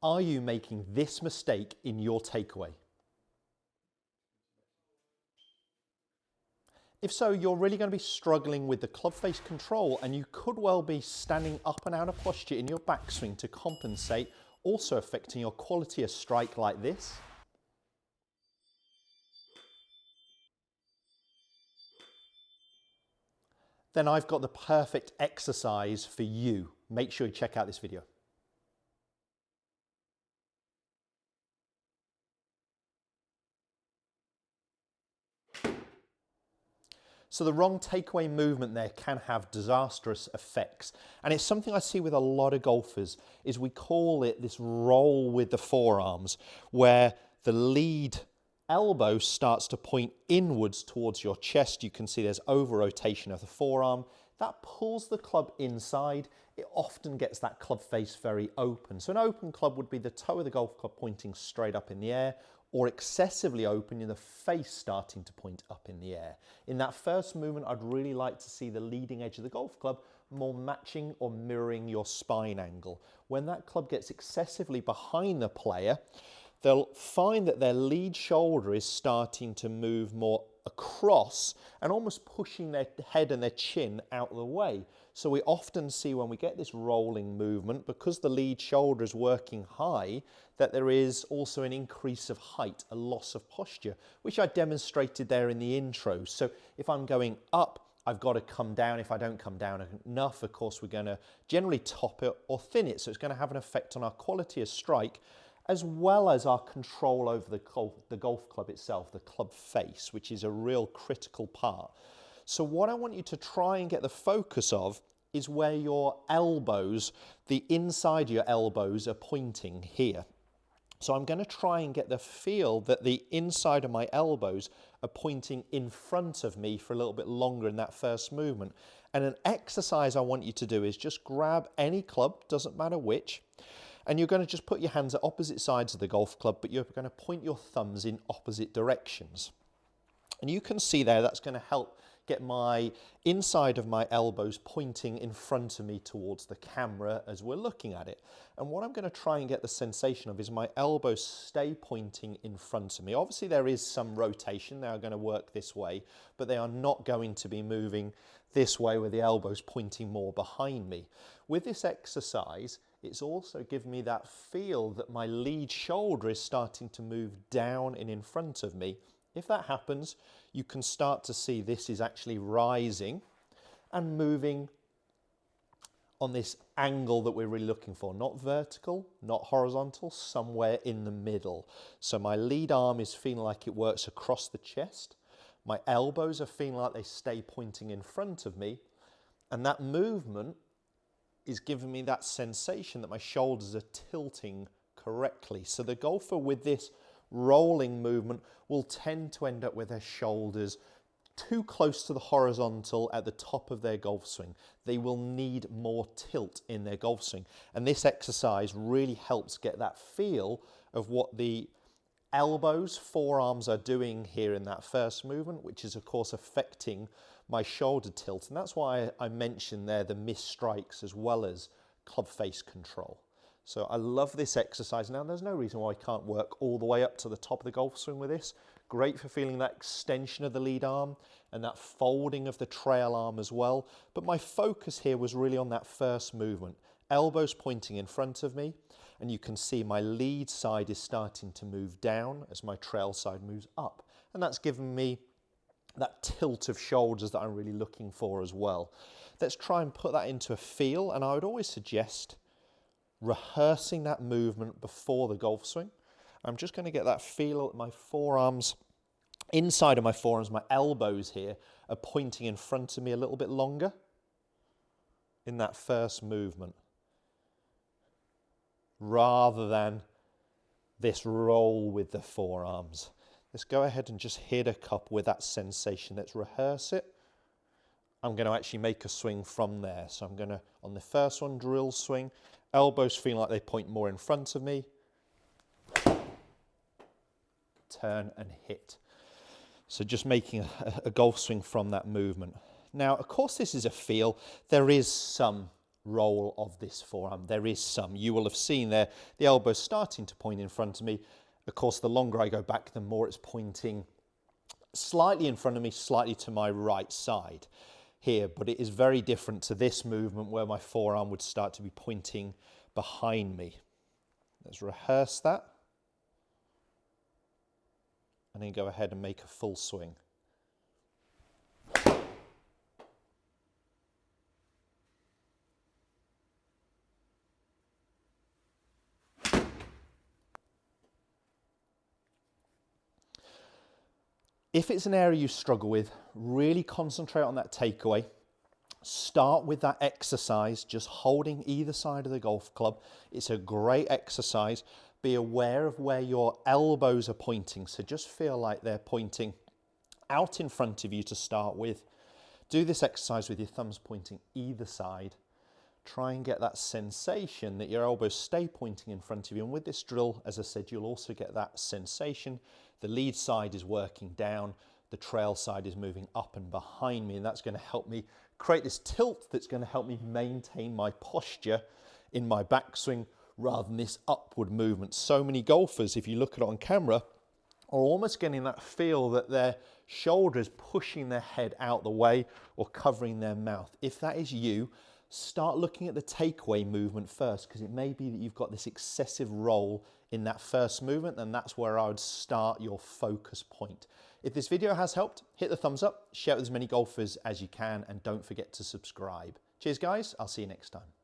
Are you making this mistake in your takeaway? If so, you're really going to be struggling with the club face control, and you could well be standing up and out of posture in your backswing to compensate, also affecting your quality of strike like this. Then I've got the perfect exercise for you. Make sure you check out this video. So the wrong takeaway movement there can have disastrous effects. And it's something I see with a lot of golfers, is we call it this roll with the forearms, where the lead elbow starts to point inwards towards your chest. You can see there's over rotation of the forearm. That pulls the club inside. It often gets that club face very open. So an open club would be the toe of the golf club pointing straight up in the air, or excessively open in the face starting to point up in the air. In that first movement, I'd really like to see the leading edge of the golf club more matching or mirroring your spine angle. When that club gets excessively behind the player, they'll find that their lead shoulder is starting to move more across and almost pushing their head and their chin out of the way. So we often see when we get this rolling movement, because the lead shoulder is working high, that there is also an increase of height, a loss of posture, which I demonstrated there in the intro. So if I'm going up, I've got to come down. If I don't come down enough, of course, we're going to generally top it or thin it. So it's going to have an effect on our quality of strike, as well as our control over the golf club itself, the club face, which is a real critical part. So what I want you to try and get the focus of is where your elbows, the inside of your elbows, are pointing here. So I'm going to try and get the feel that the inside of my elbows are pointing in front of me for a little bit longer in that first movement. And an exercise I want you to do is just grab any club, doesn't matter which, and you're going to just put your hands at opposite sides of the golf club, but you're going to point your thumbs in opposite directions. And you can see there that's going to help get my inside of my elbows pointing in front of me towards the camera as we're looking at it. And what I'm going to try and get the sensation of is my elbows stay pointing in front of me. Obviously there is some rotation, they are going to work this way, but they are not going to be moving this way with the elbows pointing more behind me. With this exercise, it's also given me that feel that my lead shoulder is starting to move down and in front of me. If that happens, you can start to see this is actually rising and moving on this angle that we're really looking for. Not vertical, not horizontal, somewhere in the middle. So my lead arm is feeling like it works across the chest. My elbows are feeling like they stay pointing in front of me. And that movement is giving me that sensation that my shoulders are tilting correctly. So the golfer with this rolling movement will tend to end up with their shoulders too close to the horizontal at the top of their golf swing. They will need more tilt in their golf swing. And this exercise really helps get that feel of what the elbows, forearms are doing here in that first movement, which is of course affecting my shoulder tilt. And that's why I mentioned there the missed strikes as well as club face control. So I love this exercise. Now there's no reason why I can't work all the way up to the top of the golf swing with this. Great for feeling that extension of the lead arm and that folding of the trail arm as well. But my focus here was really on that first movement. Elbows pointing in front of me, and you can see my lead side is starting to move down as my trail side moves up. And that's given me that tilt of shoulders that I'm really looking for as well. Let's try and put that into a feel, and I would always suggest rehearsing that movement before the golf swing. I'm just going to get that feel at my forearms, inside of my forearms, my elbows here are pointing in front of me a little bit longer in that first movement, rather than this roll with the forearms. Let's go ahead and just hit a cup with that sensation. Let's rehearse it. I'm going to actually make a swing from there. So I'm going to, on the first one, drill swing, elbows feeling like they point more in front of me. Turn and hit. So just making a golf swing from that movement. Now, of course, this is a feel. There is some roll of this forearm. There is some. You will have seen there the elbow's starting to point in front of me. Of course, the longer I go back, the more it's pointing slightly in front of me, slightly to my right side here, but it is very different to this movement where my forearm would start to be pointing behind me. Let's rehearse that and then go ahead and make a full swing. If it's an area you struggle with, really concentrate on that takeaway. Start with that exercise, just holding either side of the golf club. It's a great exercise. Be aware of where your elbows are pointing. So just feel like they're pointing out in front of you to start with. Do this exercise with your thumbs pointing either side. Try and get that sensation that your elbows stay pointing in front of you. And with this drill, as I said, you'll also get that sensation. The lead side is working down, the trail side is moving up and behind me, and that's going to help me create this tilt that's going to help me maintain my posture in my backswing rather than this upward movement. So many golfers, if you look at it on camera, are almost getting that feel that their shoulder is pushing their head out the way or covering their mouth. If that is you, start looking at the takeaway movement first, because it may be that you've got this excessive roll in that first movement, and that's where I would start your focus point. If this video has helped, hit the thumbs up, share it with as many golfers as you can, and don't forget to subscribe. Cheers guys, I'll see you next time.